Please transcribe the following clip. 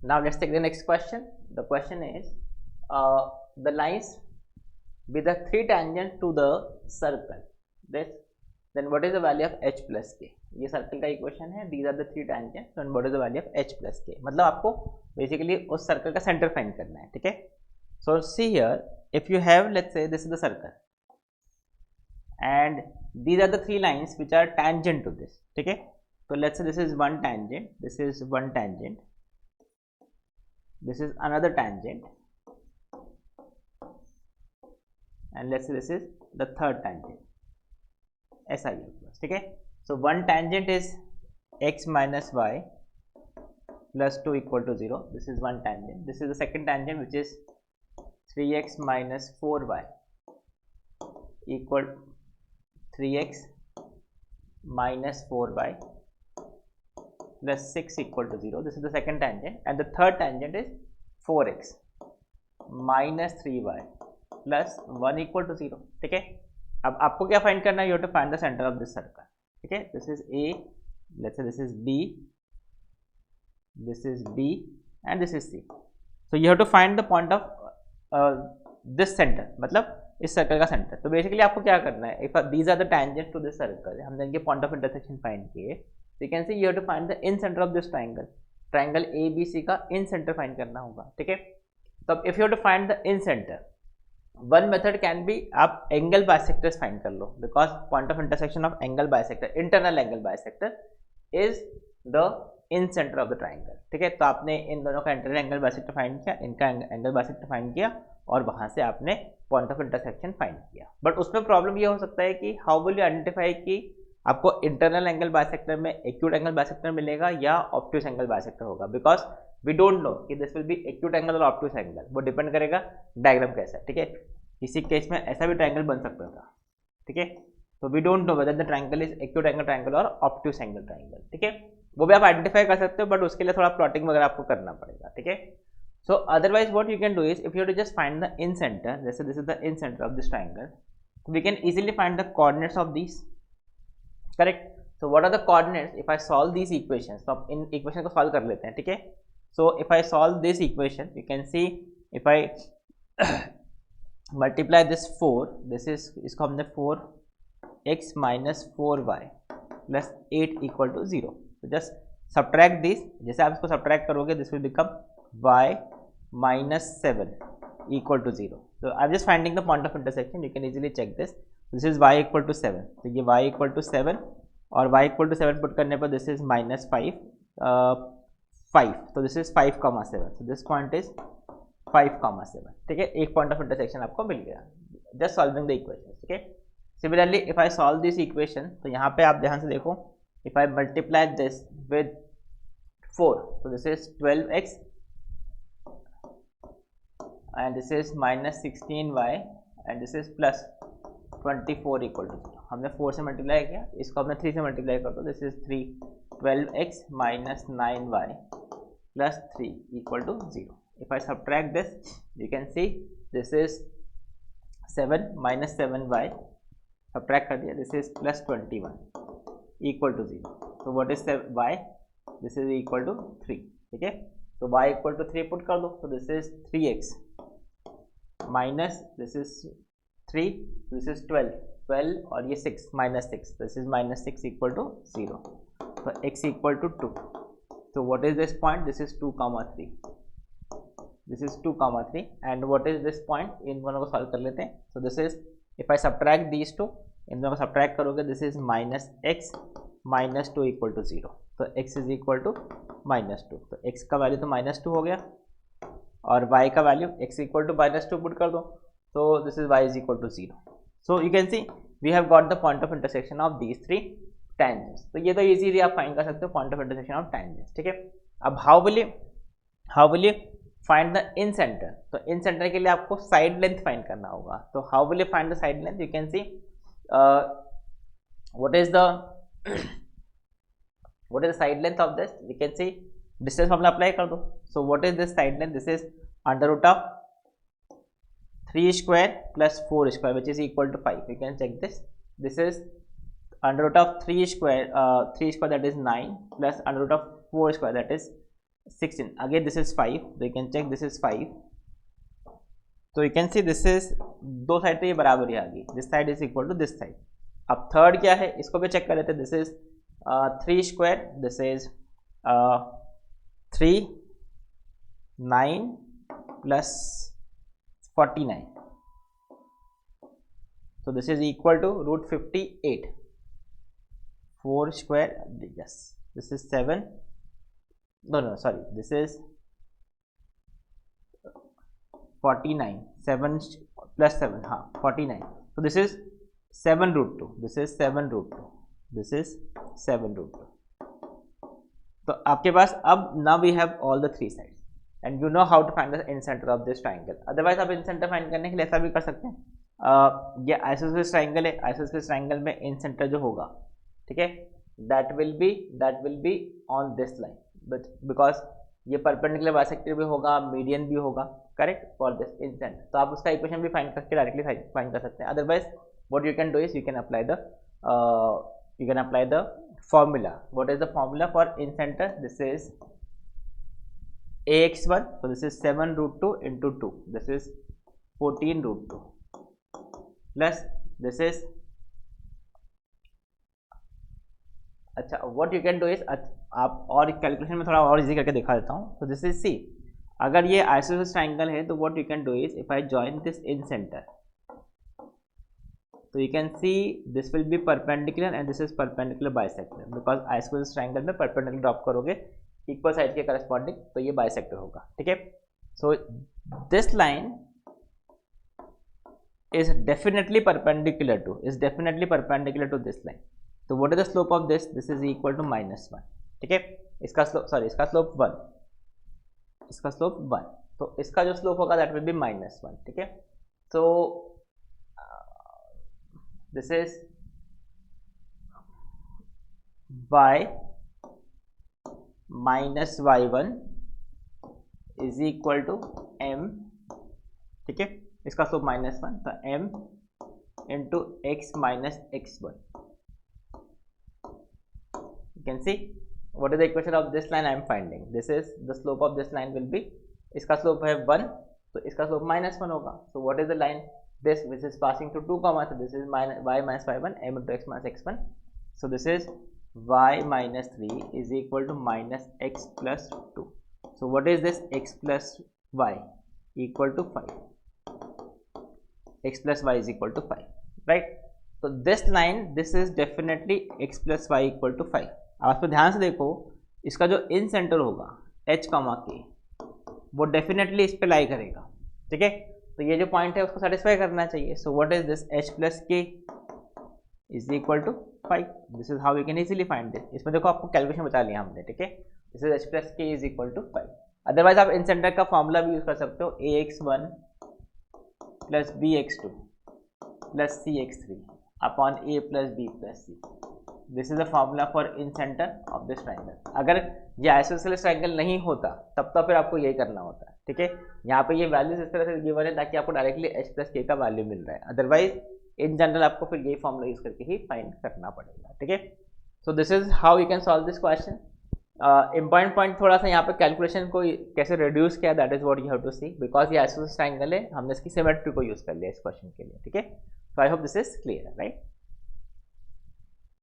Now let's take the next question. The question is the lines with the three tangents to the circle. This then what is the value of h plus k? ये circle का equation है. These are the three tangents and what is the value of h plus k? मतलब आपको basically उस circle का centre find करना है. ठीक है. So see here, if you have, let's say this is the circle and these are the three lines which are tangent to this. ठीक है. So let's say this is one tangent, this is one tangent, this is another tangent, and let's say this is the third tangent. ऐसा ही होगा. ठीक है. So one tangent is x minus y plus 2 equal to 0. This is one tangent. This is the second tangent which is 3x minus 4y equal 3x minus 4y plus 6 equal to 0. This is the second tangent, and the third tangent is 4x minus 3y plus 1 equal to 0. ठीक है. अब आपको क्या find करना है? You have to find the centre of this circle. ठीक है. This is A, let's say this is B, this is B and this is C. So you have to find the point of this centre, मतलब इस circle का centre. तो basically आपको क्या करना है? If these are the tangent to this circle, हमने इनके पॉइंट ऑफ इंटरसेक्शन फाइंड किए. You can see you have to find the incenter of this triangle. Triangle A B C का incenter find करना होगा. ठीक है. तो if you have to find the incenter, one method can be, आप angle bisectors find कर लो, because point of intersection of angle bisector, internal angle bisector is the incenter of the triangle. ठीक है. तो आपने इन दोनों का internal angle bisector find किया, इनका एंगल बाइसेक्टर फाइंड किया, और वहां से आपने पॉइंट ऑफ इंटरसेक्शन फाइंड किया. बट उसमें प्रॉब्लम ये हो सकता है कि हाउ विल यू आइडेंटिफाई कि आपको इंटरनल एंगल बाइसेक्टर में एक्यूट एंगल बाइसेक्टर मिलेगा या ऑब्ट्यूस एंगल बाइसेक्टर होगा, बिकॉज वी डोंट नो कि this will B acute angle और ऑब्ट्यूस एंगल. वो डिपेंड करेगा डायग्राम कैसा है. ठीक है. किसी केस में ऐसा भी ट्रायंगल बन सकता था. ठीक है. तो we don't know whether the triangle is acute angle triangle और ऑब्ट्यूस एंगल ट्रायंगल. ठीक है. वो भी आप आइडेंटिफाई कर सकते हो, बट उसके लिए थोड़ा प्लॉटिंग वगैरह आपको करना पड़ेगा. ठीक है. So otherwise what you can do is, if you to just find the incenter, जैसे this is the incenter of this triangle, we can easily find the coordinates of this. Correct. So what are the coordinates if I solve these equations? तो आप in equation को solve कर लेते हैं. ठीक है. So if I solve this equation, you can see if I multiply this 4, this is, इसको हमने 4x minus 4y plus 8 equal to 0. तो जस्ट सब्ट्रैक्ट दिस. जैसे आप इसको सब्ट्रैक्ट करोगे, this will become y minus 7 equal to 0. तो I am just finding the point of intersection. You can easily check this. This is y equal to 7. तो ये y equal to 7 और y equal to 7 put करने पर this is minus 5. तो this is 5,7. तो this point is 5,7. ठीक है. एक पॉइंट ऑफ इंटरसेक्शन आपको मिल गया जस्ट सॉल्विंग द इक्वेशन. ठीक है. Similarly if I solve this equation, तो यहाँ पे आप ध्यान से देखो, if I multiply this with 4, तो this is 12x and this is minus 16y and this is plus 24 equal to 0. हमने 4 से मल्टीप्लाई किया, इसको हमने 3 से मल्टीप्लाई कर दो. This is 12x minus 9y plus 3 equal to 0. If I subtract this, you can see this is 7 minus 7y, subtract कर दिया, this is plus 21 equal to 0. So what is y? This is equal to 3. ठीक है. तो y equal to 3 put कर दो. So this is 3x minus this is 3, this is 12 और ये 6 minus 6, this is minus 6 equal to 0. So x equal to 2. So what is this point? This is 2,3. This is 2,3 and what is this point? इन दोनों को solve कर लेते हैं. So this is, if I subtract these two, इन दोनों को subtract करोगे, this is minus x minus 2 equal to 0. तो x is equal to minus 2. तो x का वैल्यू तो minus 2 हो गया और y का value x equal to minus 2 put कर दो. तो this is y is equal to 0. So you can see we have got the point of intersection of these three tangents. तो ये तो easily आप फाइंड कर सकते हो point of intersection of tangents. ठीक है. अब how will you find the incenter? तो इन सेंटर के लिए आपको साइड लेंथ फाइंड करना होगा. तो how will you find the side length? You can see what is the side length of this. You can see distance formula apply कर दो. So what is this side length? This is under root of 3 square plus 4 square which is equal to 5. You can check this. This is under root of 3 square that is 9 plus under root of 4 square that is 16, again this is 5, so you can check this is 5, so you can see this is दो side तो ये बराबर ही आ गई, this side is equal to this side. अब third क्या है इसको भी चेक कर लेते हैं, this is 3 square, this is 3 9 plus 49, so this is equal to root 58, 4 square, yes, this is 7, no sorry, this is 49, 7 plus 7, हाँ 49, so this is 7 root 2, this is 7 root 2, this is 7 root 2। तो आपके पास अब now we have all the three sides and you know how to find the incenter of this triangle। otherwise आप incenter find करने के लिए ऐसा भी कर सकते हैं, ये आइसोसेलेस ट्राइंगल है, आइसोसेलेस ट्राइंगल में incenter जो होगा, ठीक है, that will be on this line, but because ये परपेंडिकुलर बाइसेक्टर भी होगा, मीडियन भी होगा, करेक्ट, फॉर दिस इंसेंटर। तो आप उसका इक्वेशन भी फाइंड करके डायरेक्टली फाइंड कर सकते हैं। Otherwise what you can do is you can apply the formula. What is the formula for incenter? This is ax1, so this is 7 root 2 into 2, this is 14 root 2 plus this is, अच्छा what you can do is, आप और calculation में थोड़ा और easy करके दिखा देता हूँ। तो दिस इज सी, अगर ये आइसोसेलेस ट्राइंगल है तो what you can do is, if I join this incenter, तो you can see this will be perpendicular and this is perpendicular bisector, because isosceles triangle में परपेंडिकुलर ड्रॉप करोगे equal side के corresponding, तो ये bisector होगा, ठीक है। So this line is definitely perpendicular to this line, तो what is the slope of this? This is equal to -1, ठीक है। इसका स्लोप, सॉरी इसका स्लोप 1, इसका स्लोप 1, तो इसका जो स्लोप होगा दैट विल बी -1, ठीक है। तो this is y minus y1 is equal to m, ठीक है, इसका स्लोप -1, तो m into x minus x1। You can see what is the equation of this line I am finding. This is the slope of this line will be, इसका slope है 1, तो इसका slope -1 होगा। So what is the line? This which is passing to 2, so this is y minus y1 m into x minus x1. So this is y minus 3 is equal to minus x plus 2. So what is this? X plus y equal to 5. X plus y is equal to 5, right? So this line, this is definitely x plus y equal to 5. अब आप ध्यान से देखो, इसका जो इन centre होगा h, k, वो definitely इस पे लाई करेगा, ठीक है। तो ये जो पॉइंट है उसको सेटिस्फाई करना चाहिए। So what is this? h plus k is equal to 5। This is how we can easily find this. इसमें देखो आपको कैलकुलेशन बता लिया हमने, ठीक है। This is h plus k is equal to 5। Otherwise आप इन सेंटर का फॉर्मूला भी यूज कर सकते हो, ax1 plus bx2 plus cx3 upon a plus b plus c। This is the formula for incenter of this triangle. अगर ये isosceles triangle नहीं होता तब तो फिर आपको यही करना होता है, ठीक है। यहाँ पे ये वैल्यूज इस तरह से गिवन है ताकि आपको डायरेक्टली h प्लस k का वैल्यू मिल रहा है। अदरवाइज इन जनरल आपको फिर यही फॉर्मूला यूज करके ही फाइंड करना पड़ेगा, ठीक है। So this is how you can solve this question. Important point थोड़ा सा यहाँ पे कैलकुलेशन को कैसे रिड्यूस किया, that is what you have to see, because ये आइसोसेलेस ट्राइंगल है, हमने इसकी सिमेट्री को यूज कर लिया इस क्वेश्चन के लिए, ठीक है। So I hope this is clear, right.